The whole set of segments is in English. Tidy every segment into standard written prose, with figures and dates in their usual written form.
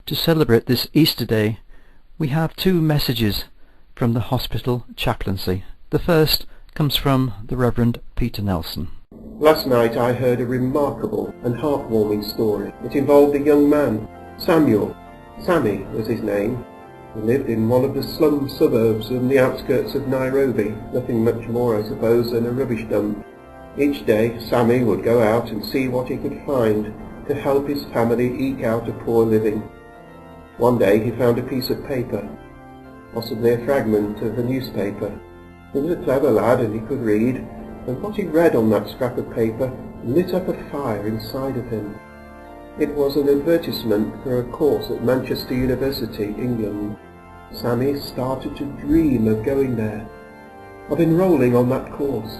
To celebrate this Easter Day, we have two messages from the hospital chaplaincy. The first comes from the Reverend Peter Nelson. Last night I heard a remarkable and heartwarming story. It involved a young man, Samuel. Sammy was his name. He lived in one of the slum suburbs on the outskirts of Nairobi, nothing much more, I suppose, than a rubbish dump. Each day Sammy would go out and see what he could find to help his family eke out a poor living. One day he found a piece of paper, possibly a fragment of a newspaper. He was a clever lad and he could read, and what he read on that scrap of paper lit up a fire inside of him. It was an advertisement for a course at Manchester University, England. Sammy started to dream of going there, of enrolling on that course.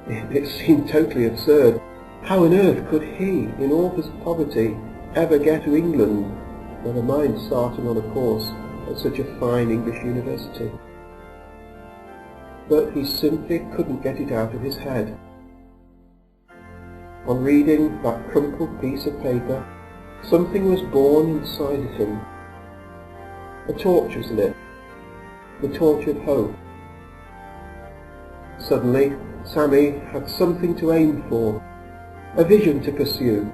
It seemed totally absurd. How on earth could he, in all his poverty, ever get to England, never mind starting on a course at such a fine English university? But he simply couldn't get it out of his head. On reading that crumpled piece of paper, something was born inside of him. A torch was lit, the torch of hope. Suddenly, Sammy had something to aim for, a vision to pursue,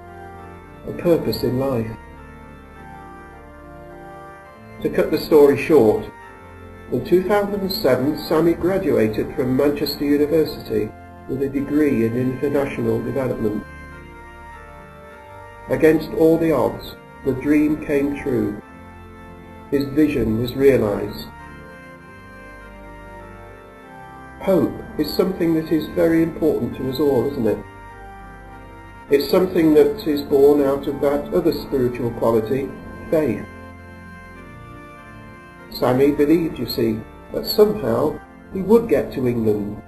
a purpose in life. To cut the story short, in 2007 Sammy graduated from Manchester University with a degree in international development. Against all the odds, the dream came true. His vision was realised. Hope is something that is very important to us all, isn't it? It's something that is born out of that other spiritual quality, faith. Sammy believed, you see, that somehow he would get to England,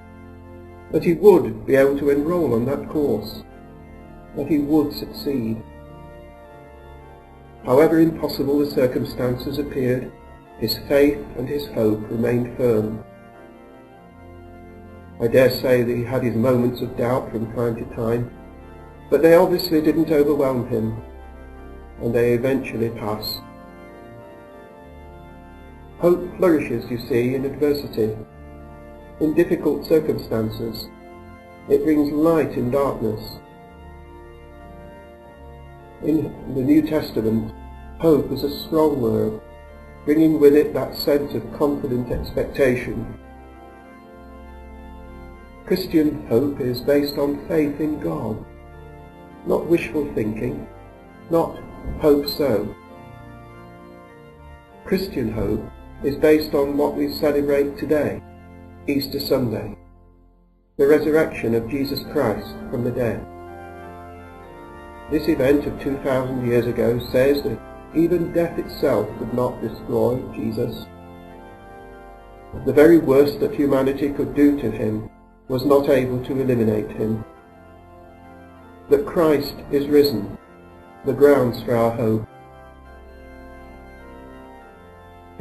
that he would be able to enrol on that course, that he would succeed. However impossible the circumstances appeared, his faith and his hope remained firm. I dare say that he had his moments of doubt from time to time, but they obviously didn't overwhelm him, and they eventually passed. Hope flourishes, you see, in adversity, in difficult circumstances. It brings light in darkness. In the New Testament, hope is a strong word, bringing with it that sense of confident expectation. Christian hope is based on faith in God, not wishful thinking, not hope so. Christian hope is based on what we celebrate today, Easter Sunday, the resurrection of Jesus Christ from the dead. This event of 2,000 years ago says that even death itself could not destroy Jesus. The very worst that humanity could do to him was not able to eliminate him. That Christ is risen, the grounds for our hope.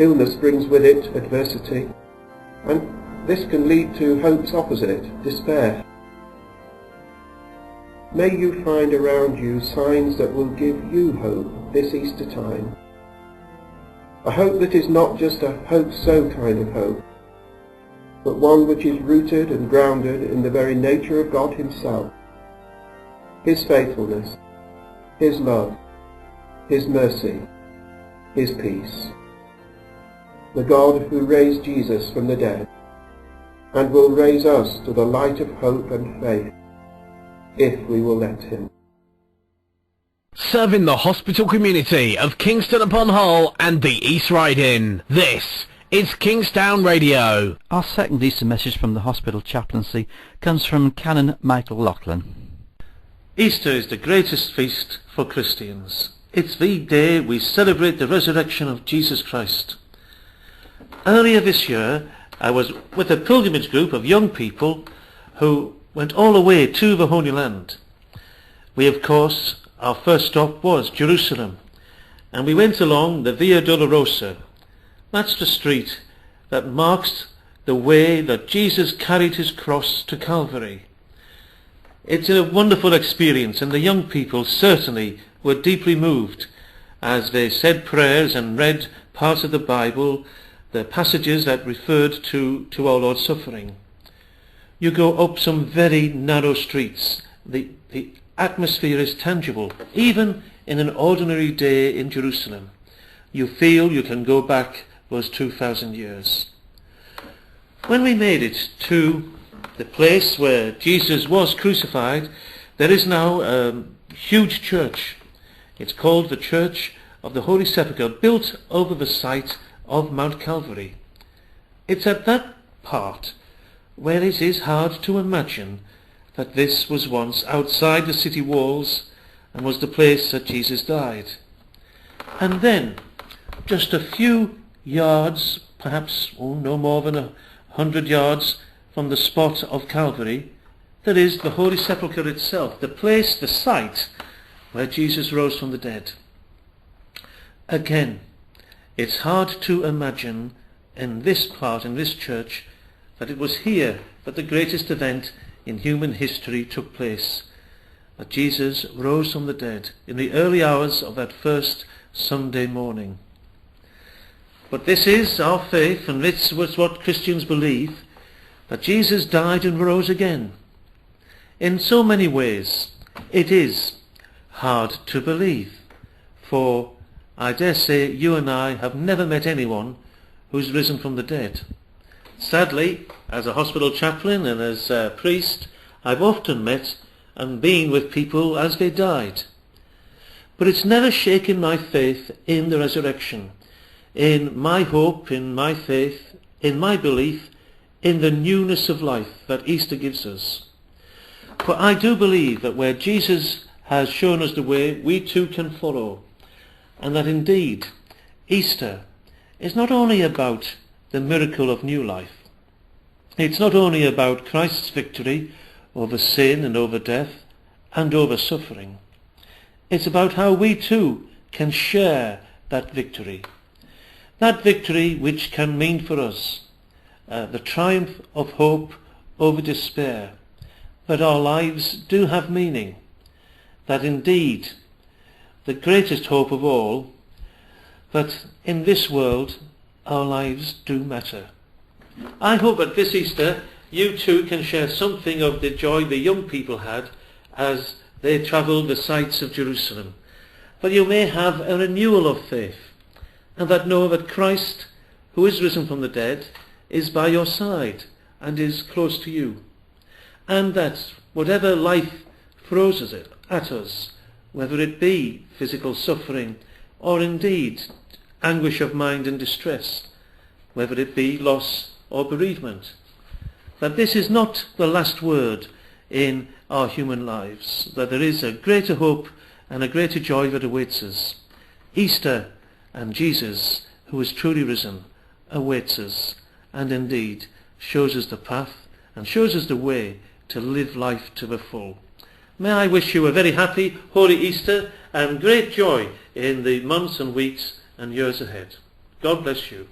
Illness brings with it adversity, and this can lead to hope's opposite, despair. May you find around you signs that will give you hope this Easter time. A hope that is not just a hope-so kind of hope, but one which is rooted and grounded in the very nature of God himself, his faithfulness, his love, his mercy, his peace. The God who raised Jesus from the dead, and will raise us to the light of hope and faith, if we will let him. Serving the hospital community of Kingston upon Hull and the East Riding. This is Kingstown Radio. Our second Easter message from the hospital chaplaincy comes from Canon Michael Loughlin. Easter is the greatest feast for Christians. It's the day we celebrate the resurrection of Jesus Christ. Earlier this year, I was with a pilgrimage group of young people who went all the way to the Holy Land. Of course, our first stop was Jerusalem, and we went along the Via Dolorosa. That's the street that marks the way that Jesus carried his cross to Calvary. It's a wonderful experience, and the young people certainly were deeply moved as they said prayers and read parts of the Bible, the passages that referred to our Lord's suffering. You go up some very narrow streets. The atmosphere is tangible. Even in an ordinary day in Jerusalem, you feel you can go back those 2,000 years. When we made it to the place where Jesus was crucified, there is now a huge church. It's called the Church of the Holy Sepulchre, built over the site of Mount Calvary. It's at that part where it is hard to imagine that this was once outside the city walls and was the place that Jesus died. And then, just a few yards, perhaps no more than 100 yards from the spot of Calvary, there is the Holy Sepulchre itself, the place, the site where Jesus rose from the dead. Again, it's hard to imagine in this part, in this church, that it was here that the greatest event in human history took place, that Jesus rose from the dead in the early hours of that first Sunday morning. But this is our faith, and this was what Christians believe, that Jesus died and rose again. In so many ways, it is hard to believe, for I dare say you and I have never met anyone who's risen from the dead. Sadly, as a hospital chaplain and as a priest, I've often met and been with people as they died. But it's never shaken my faith in the resurrection, in my hope, in my faith, in my belief, in the newness of life that Easter gives us. For I do believe that where Jesus has shown us the way, we too can follow, and that indeed Easter is not only about the miracle of new life. It's not only about Christ's victory over sin and over death and over suffering. It's about how we too can share that victory. That victory which can mean for us the triumph of hope over despair, that our lives do have meaning, that indeed the greatest hope of all, that in this world our lives do matter. I hope that this Easter you too can share something of the joy the young people had as they travelled the sights of Jerusalem. But you may have a renewal of faith, and that know that Christ, who is risen from the dead, is by your side and is close to you. And that whatever life throws at us, whether it be physical suffering or indeed anguish of mind and distress, whether it be loss or bereavement, that this is not the last word in our human lives, that there is a greater hope and a greater joy that awaits us. Easter and Jesus, who is truly risen, awaits us, and indeed shows us the path and shows us the way to live life to the full. May I wish you a very happy, holy Easter and great joy in the months and weeks and years ahead. God bless you.